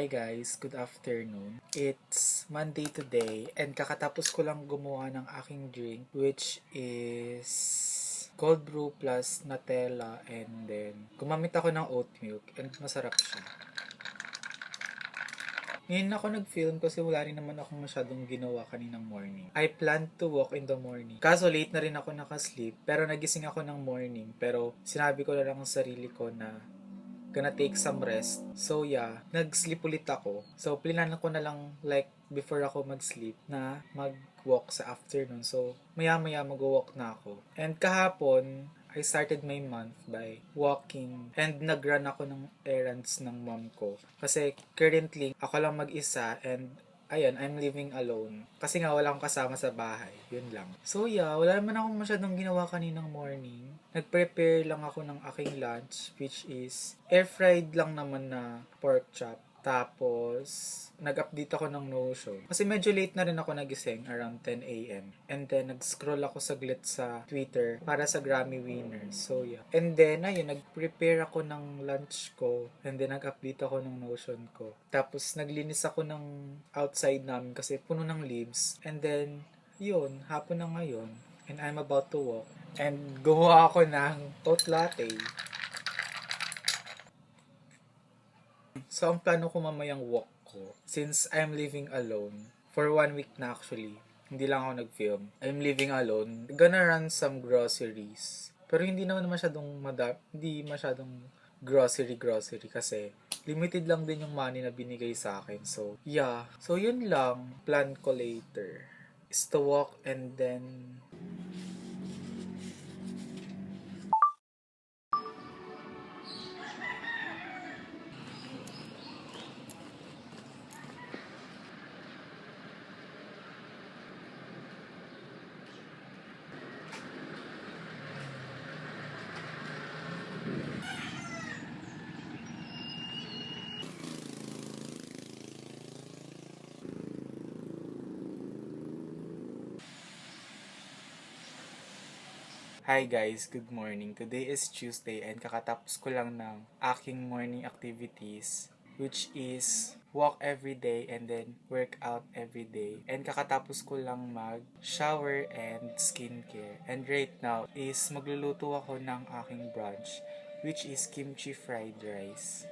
Hi guys, good afternoon. It's Monday today and kakatapos ko lang gumawa ng aking drink which is cold brew plus Nutella and then gumamit ako ng oat milk and masarap siya. Ngayon ako nag-film kasi wala rin naman akong masyadong ginawa kaninang morning. I planned to walk in the morning. Kaso late na rin ako nakasleep pero nagising ako ng morning pero sinabi ko na lang sa sarili ko na gonna take some rest. So yeah, nag-sleep ulit ako. So plinan ko na lang like before ako mag-sleep na mag-walk sa afternoon. So maya-maya mag-walk na ako. And kahapon, I started my month by walking and nag-run ako ng errands ng mom ko. Kasi currently, ako lang mag-isa and ayun, I'm living alone. Kasi nga wala akong kasama sa bahay. Yun lang. So yeah, wala naman akong masyadong ginawa kaninang morning. Nag-prepare lang ako ng aking lunch, which is air-fried lang naman na pork chop. Tapos, nag-update ako ng Notion. Kasi medyo late na rin ako nagising, around 10 a.m. And then, nag-scroll ako saglit sa Twitter para sa Grammy winners. So, yeah. And then, ayun, nag-prepare ako ng lunch ko. And then, nag-update ako ng Notion ko. Tapos, naglinis ako ng outside namin kasi puno ng leaves. And then, yun, hapon na ngayon. And I'm about to walk. And gumawa ako ng oat latte. So, ang plano ko mamayang walk ko, since I'm living alone, for 1 week na actually, hindi lang ako nag-film, I'm living alone, gonna run some groceries. Pero hindi naman masyadong hindi masyadong grocery kasi limited lang din yung money na binigay sa akin. So, yeah. So, yun lang, plan ko later is to walk and then Hi guys, good morning. Today is Tuesday and kakatapos ko lang ng aking morning activities which is walk every day and then work out every day. And kakatapos ko lang mag-shower and skincare. And right now is magluluto ako ng aking brunch which is kimchi fried rice.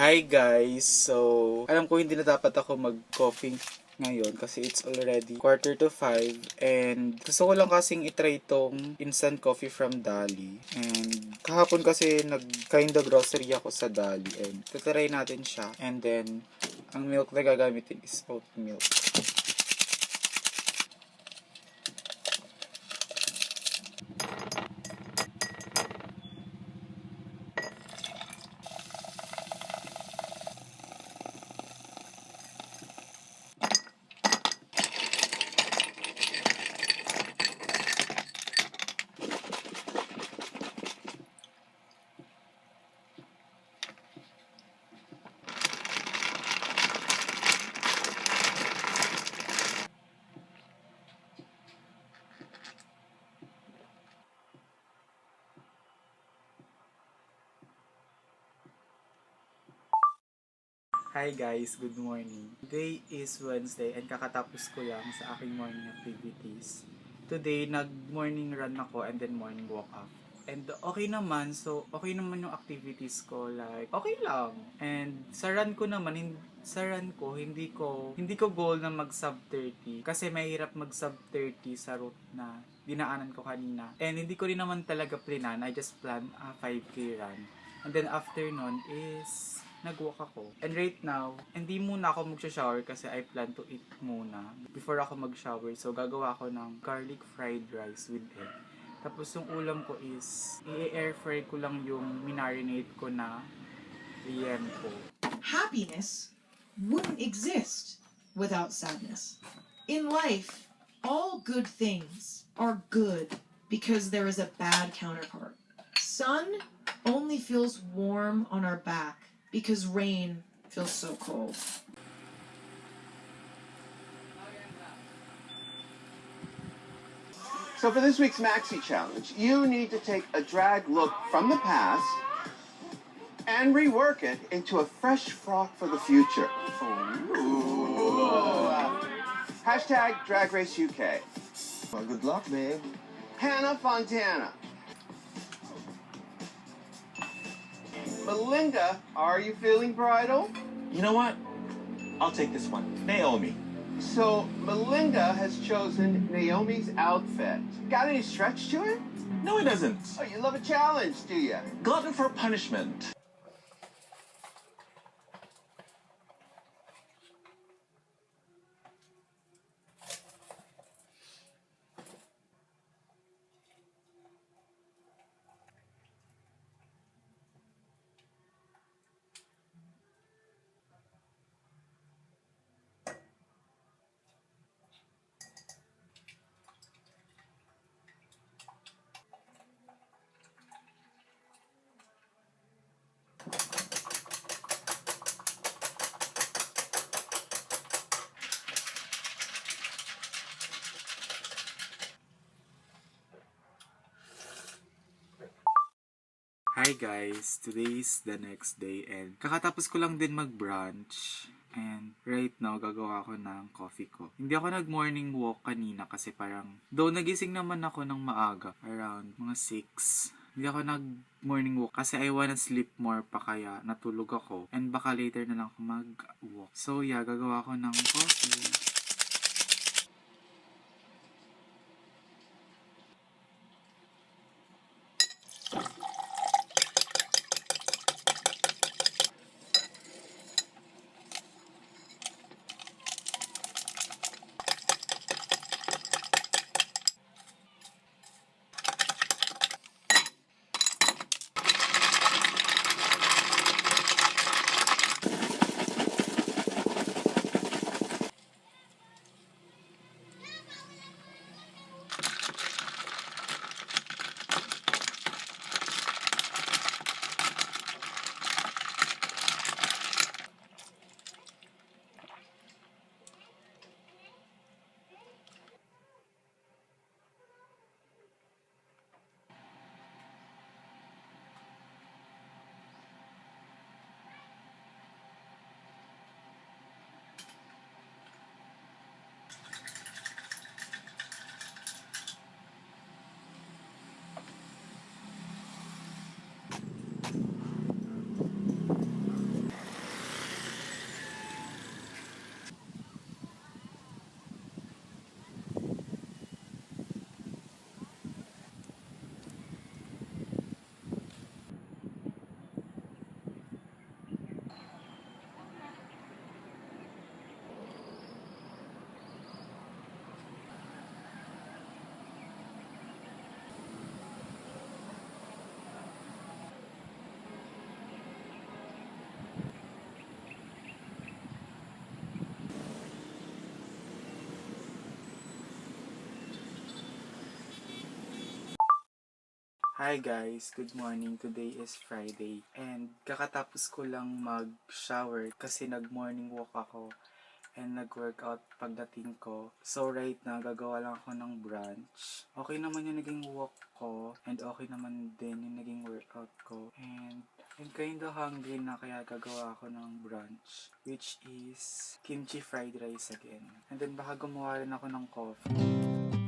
Hi guys! So, alam ko hindi na dapat ako mag-coffee ngayon kasi it's already 4:45 and gusto ko lang kasing itry itong instant coffee from Dali. And kahapon kasi nag-kinda grocery ako sa Dali and tatry natin siya. And then, ang milk na gagamitin is oat milk. Hi guys, good morning. Today is Wednesday and kakatapos ko lang sa aking morning activities. Today, nag-morning run ako and then morning walk up. And okay naman, so okay naman yung activities ko, like okay lang. And sa run ko, hindi ko goal na mag sub 30 kasi mahirap mag sub 30 sa route na dinaanan ko kanina. And hindi ko rin naman talaga planan, I just plan a 5k run. And then after nun is nag-walk ako. And right now, hindi muna ako mag-shower kasi I plan to eat muna before ako mag-shower. So, gagawa ako ng garlic fried rice with egg. Tapos, yung ulam ko is, i-air fry ko lang yung minarinate ko na liempo. Happiness wouldn't exist without sadness. In life, all good things are good because there is a bad counterpart. Sun only feels warm on our back because rain feels so cold. So for this week's Maxi Challenge, you need to take a drag look from the past and rework it into a fresh frock for the future. Hashtag Drag Race UK. Well, good luck, babe. Hannah Fontana. Melinda, are you feeling bridal? You know what? I'll take this one. Naomi. So Melinda has chosen Naomi's outfit. Got any stretch to it? No, it doesn't. Oh, you love a challenge, do you? Glutton for punishment. Hi guys, today is the next day and kakatapos ko lang din mag-brunch. And right now, gagawa ako ng coffee ko. Hindi ako nag-morning walk kanina kasi parang, though nagising naman ako ng maaga, around mga 6. Hindi ako nag-morning walk kasi I wanna sleep more pa kaya natulog ako. And baka later na lang ako mag-walk. So yeah, gagawa ako ng coffee. Hi guys, good morning. Today is Friday and kakatapos ko lang mag-shower kasi nag-morning walk ako and nag-workout pagdating ko. So right now, gagawa lang ako ng brunch. Okay naman yung naging walk ko and okay naman din yung naging workout ko. And I'm kinda hungry na kaya gagawa ako ng brunch, which is kimchi fried rice again. And then baka gumawa rin ako ng coffee.